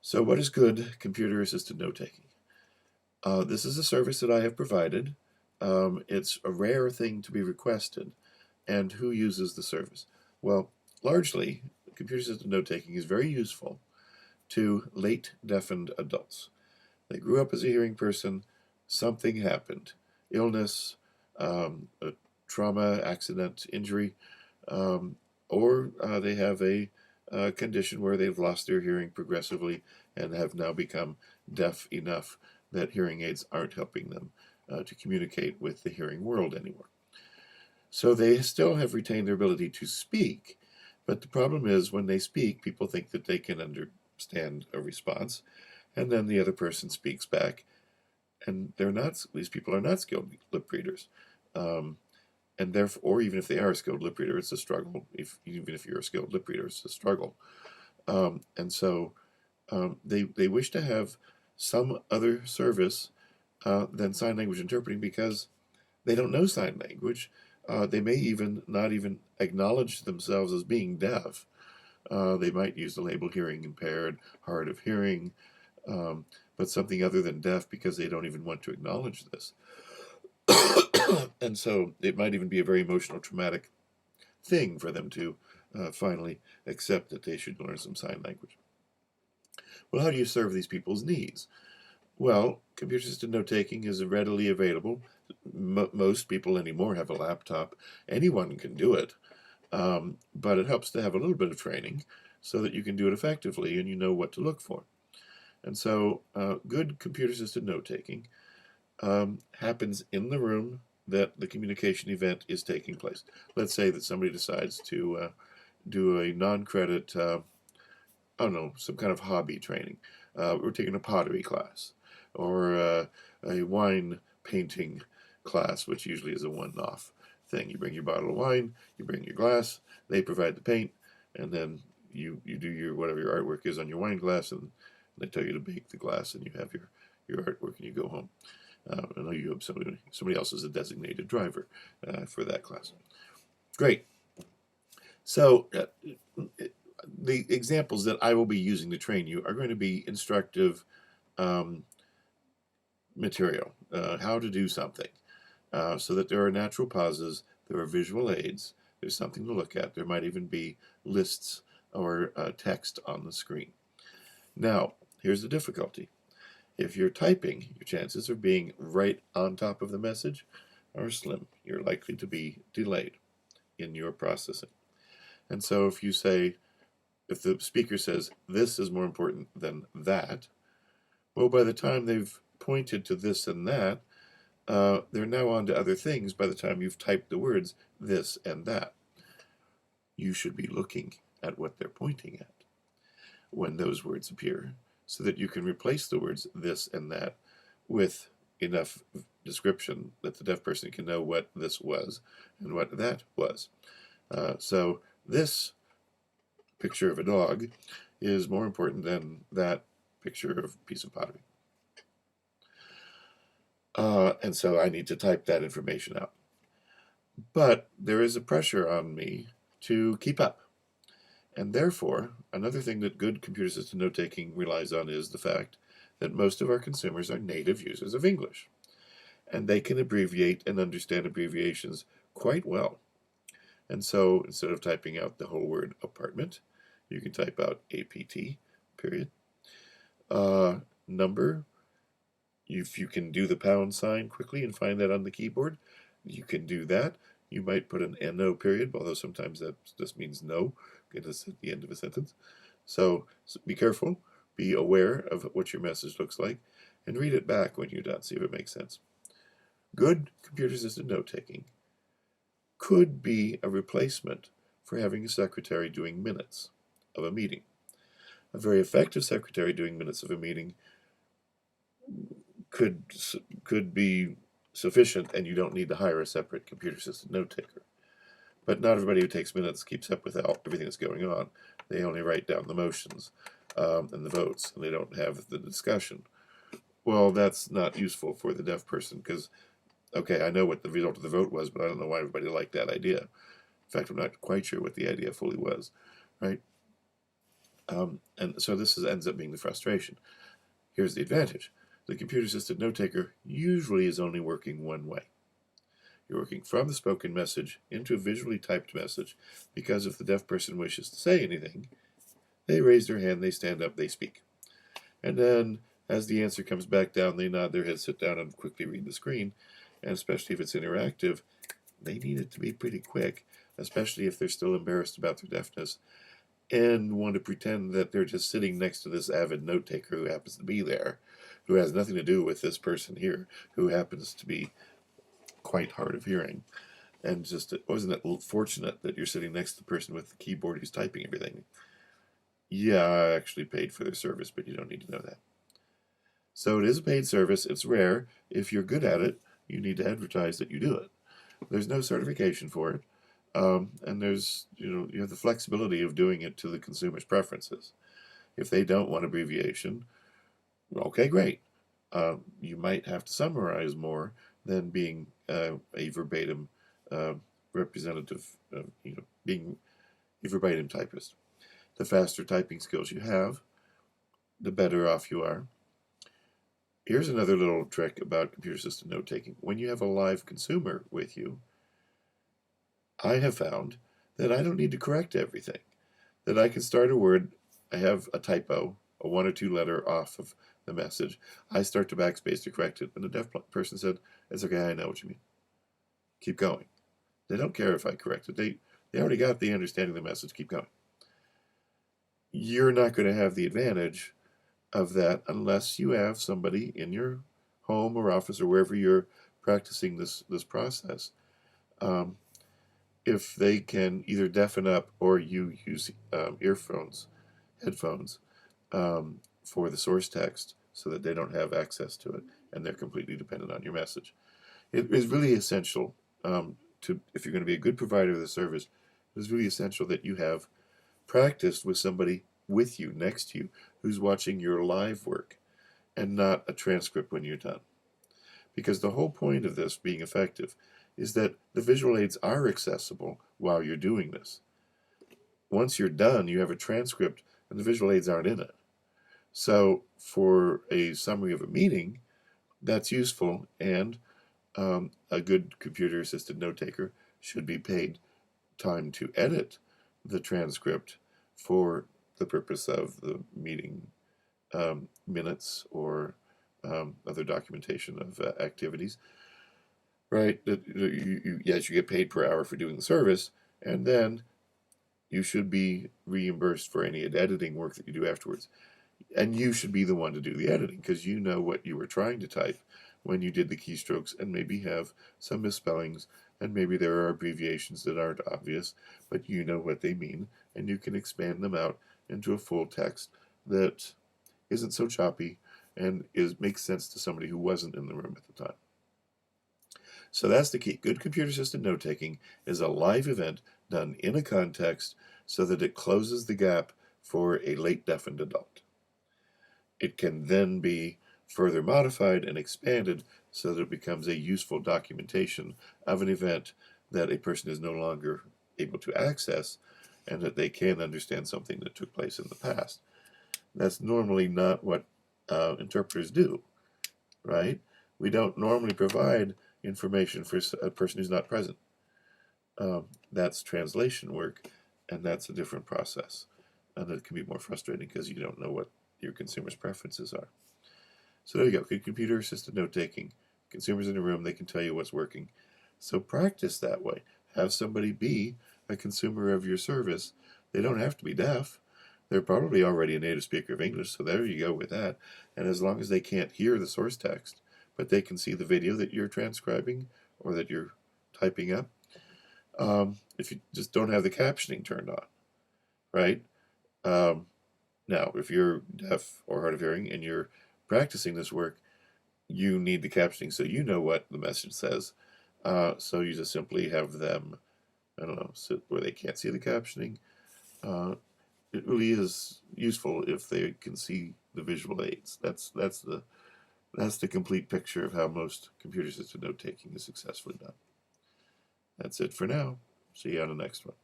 So what is good computer-assisted note-taking? This is a service that I have provided. It's a rare thing to be requested. And who uses the service? Well, largely, computer-assisted note-taking is very useful to late deafened adults. They grew up as a hearing person, something happened, illness, a trauma, accident, injury, um, or they have a condition where they've lost their hearing progressively and have now become deaf enough that hearing aids aren't helping them to communicate with the hearing world anymore. So they still have retained their ability to speak, but the problem is when they speak, people think that they can understand a response, and then the other person speaks back, and they're not. These people are not skilled lip readers, um, and therefore, or even if they are a skilled lip reader, it's a struggle. Even if you're a skilled lip reader, it's a struggle. And so they wish to have some other service than sign language interpreting because they don't know sign language. They may even not even acknowledge themselves as being deaf. They might use the label hearing impaired, hard of hearing, but something other than deaf because they don't even want to acknowledge this. And so it might even be a very emotional, traumatic thing for them to finally accept that they should learn some sign language. Well, how do you serve these people's needs? Well, computer-assisted note-taking is readily available. Most people anymore have a laptop. Anyone can do it, but it helps to have a little bit of training so that you can do it effectively and you know what to look for. And so good computer-assisted note-taking happens in the room that the communication event is taking place. Let's say that somebody decides to do a non-credit, I don't know, some kind of hobby training. We're taking a pottery class or a wine painting class, which usually is a one-off thing. You bring your bottle of wine, you bring your glass, they provide the paint, and then you do your whatever your artwork is on your wine glass, and they tell you to bake the glass, and you have your artwork, and you go home. I know you have somebody else is a designated driver for that class. Great. So the examples that I will be using to train you are going to be instructive um, material, how to do something, so that there are natural pauses, there are visual aids, there's something to look at, there might even be lists or text on the screen. Now, here's the difficulty. If you're typing, your chances of being right on top of the message are slim. You're likely to be delayed in your processing. And so if you say, if the speaker says, this is more important than that, well, by the time they've pointed to this and that, they're now on to other things by the time you've typed the words this and that. You should be looking at what they're pointing at when those words appear so that you can replace the words this and that with enough description that the deaf person can know what this was and what that was. So this picture of a dog is more important than that picture of a piece of pottery. And so I need to type that information out. But there is a pressure on me to keep up. And therefore, another thing that good computer-assisted note-taking relies on is the fact that most of our consumers are native users of English. And they can abbreviate and understand abbreviations quite well. And so instead of typing out the whole word apartment, you can type out APT, period. Number, if you can do the pound sign quickly and find that on the keyboard, you can do that. You might put an NO period, although sometimes that just means no, it is at the end of a sentence. So be careful, be aware of what your message looks like, and read it back when you're done, see if it makes sense. Good computer-assisted note-taking could be a replacement for having a secretary doing minutes of a meeting. A very effective secretary doing minutes of a meeting could be sufficient, and you don't need to hire a separate computer-assisted note-taker. But not everybody who takes minutes keeps up with everything that's going on. They only write down the motions and the votes, and they don't have the discussion. Well, that's not useful for the deaf person because, okay, I know what the result of the vote was, but I don't know why everybody liked that idea. In fact, I'm not quite sure what the idea fully was, right? And so this ends up being the frustration. Here's the advantage. The computer-assisted note-taker usually is only working one way. You're working from the spoken message into a visually typed message, because if the deaf person wishes to say anything, they raise their hand, they stand up, they speak. And then, as the answer comes back down, they nod their head, sit down, and quickly read the screen. And especially if it's interactive, they need it to be pretty quick, especially if they're still embarrassed about their deafness and want to pretend that they're just sitting next to this avid note taker who happens to be there, who has nothing to do with this person here, who happens to be quite hard of hearing. And just, wasn't it fortunate that you're sitting next to the person with the keyboard who's typing everything? Yeah, I actually paid for their service, but you don't need to know that. So it is a paid service. It's rare. If you're good at it, you need to advertise that you do it. There's no certification for it. And there's, you have the flexibility of doing it to the consumer's preferences. If they don't want abbreviation, okay, great. You might have to summarize more than being a verbatim representative, being a verbatim typist. The faster typing skills you have, the better off you are. Here's another little trick about computer-assisted note-taking. When you have a live consumer with you, I have found that I don't need to correct everything. That I can start a word, I have a typo, a 1 or 2 letter off of the message. I start to backspace to correct it, and the deaf person said, "It's okay, I know what you mean. Keep going." They don't care if I correct it. They already got the understanding of the message. Keep going. You're not going to have the advantage of that unless you have somebody in your home or office or wherever you're practicing this process. If they can either deafen up or you use headphones, for the source text so that they don't have access to it and they're completely dependent on your message. It is really essential if you're going to be a good provider of the service, it is really essential that you have practiced with somebody with you, next to you, who's watching your live work and not a transcript when you're done. Because the whole point of this being effective is that the visual aids are accessible while you're doing this. Once you're done, you have a transcript and the visual aids aren't in it. So for a summary of a meeting, that's useful, and a good computer-assisted note-taker should be paid time to edit the transcript for the purpose of the meeting minutes or other documentation of activities. Right? Yes, you get paid per hour for doing the service, and then you should be reimbursed for any editing work that you do afterwards. And you should be the one to do the editing because you know what you were trying to type when you did the keystrokes, and maybe have some misspellings, and maybe there are abbreviations that aren't obvious, but you know what they mean, and you can expand them out into a full text that isn't so choppy and makes sense to somebody who wasn't in the room at the time. So that's the key. Good computer-assisted note-taking is a live event done in a context so that it closes the gap for a late deafened adult. It can then be further modified and expanded so that it becomes a useful documentation of an event that a person is no longer able to access, and that they can understand something that took place in the past. That's normally not what interpreters do, right? We don't normally provide information for a person who's not present. That's translation work, and that's a different process. And it can be more frustrating because you don't know what your consumer's preferences are. So there you go. Good computer-assisted note-taking. Consumers in a room, they can tell you what's working. So practice that way. Have somebody be a consumer of your service. They don't have to be deaf. They're probably already a native speaker of English, so there you go with that. And as long as they can't hear the source text, but they can see the video that you're transcribing or that you're typing up, if you just don't have the captioning turned on, right? Now, if you're deaf or hard of hearing and you're practicing this work, you need the captioning so you know what the message says. So you just simply have them, I don't know, sit where they can't see the captioning. It really is useful if they can see the visual aids. That's the complete picture of how most computer-assisted note-taking is successfully done. That's it for now. See you on the next one.